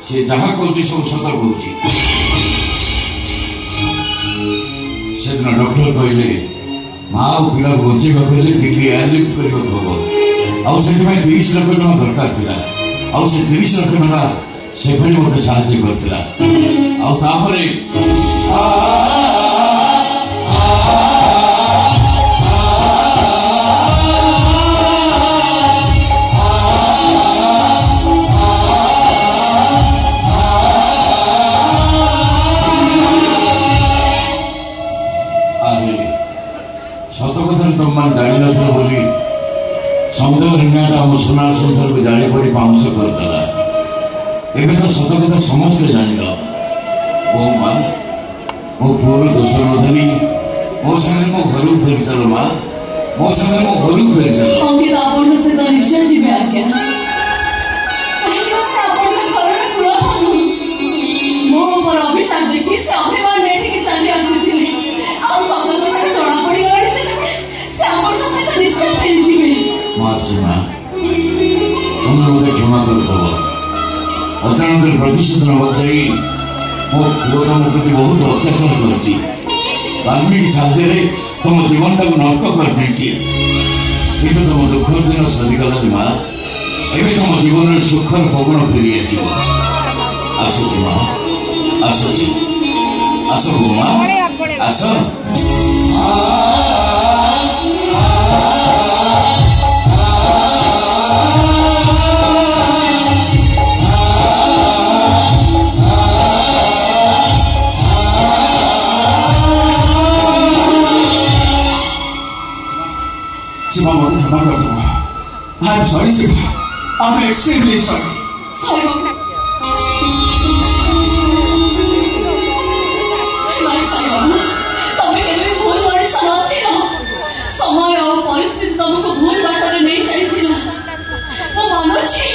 से जहाँ कौन सब सत कहूँ से दिन डॉक्टर कहले माँ और पिला बचे कहले दिल्ली एयरलिफ्ट करने हम आउ 30 लाख टका दरकार था आउ 30 लाख टका से मत साहय करता तुम मान जान नथिल बोली समुद्र रिंगाटा आम सोनार संसार को जाने पड़ी पाउंस करदेला एबे तो सत कथा समस्ते जानिल ओ माँ मो पुअर दोष नधरी मो संगे मो घर फेरी चल माँ मो संगे मो घर फेरी चल अंकित आपण सहित निश्चय जीवे आज्ञा मो ऊपर अभिशाप देखी से अभिमान नहीं चली आसी जड़ा पड़ी निश्चय फेरी जीवे मासीमा तुम्हें मत क्षमा कर अचानक प्रतिशोध नई मो पुओ तुम प्रति बहुत अत्याचार कर वाल्मीकि साध्य तुम जीवन टाक नष्ट कर तुम दुख दिन सरीगला माँ एवं तुम जीवन सुखर पवन फेरी आसुची माँ आसुची आस गो माँ आस I'm sorry, Siva. I'm extremely sorry. Sorry. समय और परिस्थिति तुमको भूल बाटर नहीं चाहिए मानुची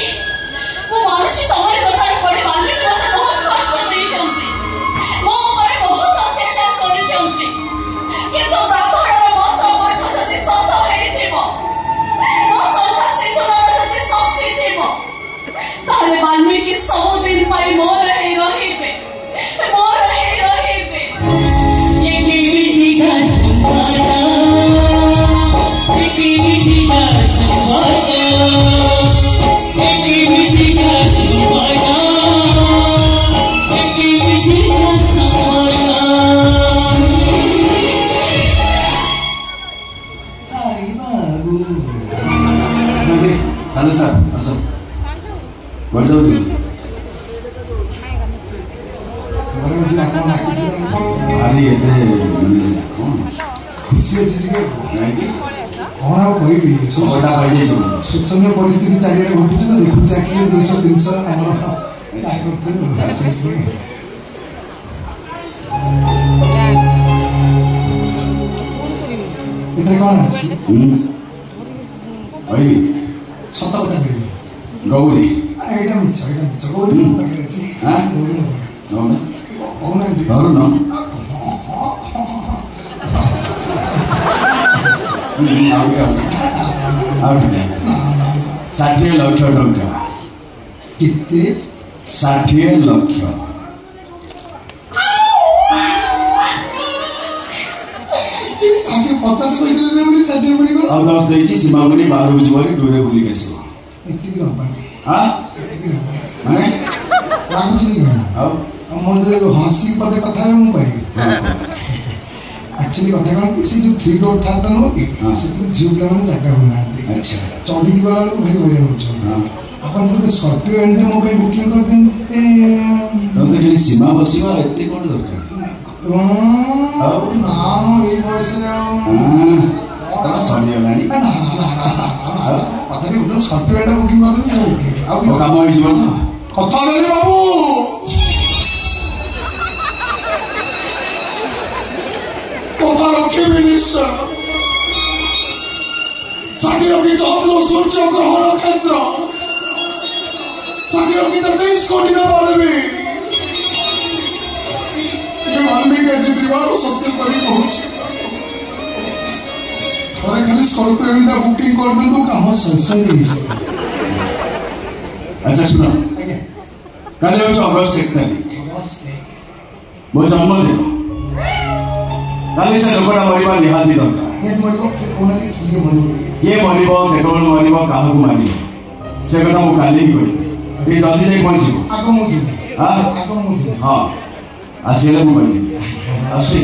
तुम्हारे कथा पड़े वाल्मीकि मत बहुत कष्ट नहीं चाहते मो ऊपर बहुत अत्याचार कर चाहते किंतु ब्राह्मणर मंत्र पाठ जदि सत हेइथिबो मो सदा सिद्धर जदि शक्ति थिबो ताले वाल्मीकि सबुदिन पाई मोर हे रहिबे ये विधि का संवाद शोचनीय परिस्थिति चारिड़े घटुच तो देखु चाकरी 200-300 कौन अच्छी सत कथा कह गौरी यहाँ मिछ गौरी षाठी लक्ष टंका कितने 60 लक्ष षाठी 50 କହିଥିଲେ ବୋଲି 60 ପଡ଼ିଗଲା। ଆଉ 10 ଦେଇଛି ସୀମାମଣି ବାହାରକୁ ଯିବ ଦୂରରେ ବୁଲିକି ଆସିବ। ଏତିକି ରହପାନି। ଏତିକି ରହପାନି। ମାନେ ଲାଗୁଛି କି ଆଉ ମୋ ଯଦି ହସି ପଦେ କଥା ହେବେ ମୁଁ ପାଇବି। ଆକ୍ଚୁଆଲି କଥା କ'ଣ କି ସେ ଯୋଉ 3 ରୋଡ୍ ଥାର୍ଟା ନୁହଁ କି ସେଥିରେ ଝିଅ ପିଲାମାନେ ଜାଗା ହଉନାହାନ୍ତି। ଆଚ୍ଛା ଚଢ଼ିକି ଗଲା ବେଳକୁ ଭାରି ହଇରାଣ ହଉଛନ୍ତି। ଆପଣ ଗୋଟେ ସ୍କର୍ପିଓ ଏଣ୍ଡରେ ମୋ ପାଇଁ ବୁକିଂ କରିଦିଅନ୍ତେ। ତମେ ଖାଲି ସୀମା ବସିବା ଏତେ କ'ଣ ଦରକାର? ନା ଏଇ ବୟସରେ ସରିଗଲାଣି କଥାରେ ସ୍କର୍ପିଓ ଏଣ୍ଡ ବୁକିଂ କରିଦେବି। ଆଉ କାମ ହେଇଯିବ ନା କଥା ହେଲେ ବାବୁ কথা রক্ষিবি নিশ্চয়। সাকিরকি চন্দ্র সূর্য গ্রহ নক্ষত্র সাকিরকি 23 কোটি বলবি বাল্মীকি আজ বিবাহ সত্য করে কହୁଛି ଥରେ ଖାଲି ସ୍କର୍ପିଓଟା ବୁକିଂ କରିଦିଅନ୍ତୁ କାମ ଶେଷ ହେଇଯିବ। ଆଚ୍ଛା ଶୁଣ ଆଜ୍ଞା କାଲି ହେଉଛି ଅଗଷ୍ଟ 1 ତାରିଖ ମୋ ଜନ୍ମଦିନ। କାଲି ସେ ଲୋକଟା ମରିବା ନିହାତି ଦରକାର। କିଏ ମରିବ କେତେବେଳେ ମରିବ କାହାକୁ ମାରିବ ସେ କଥା ମୁଁ କାଲି ହିଁ କହିବି। ଟିକେ ଜଲ୍ଦି ଯାଇ ପହଞ୍ଚିବ। ହଁ ଆସିଲେ ମୁଁ କହିବି। ଆସୁଛି।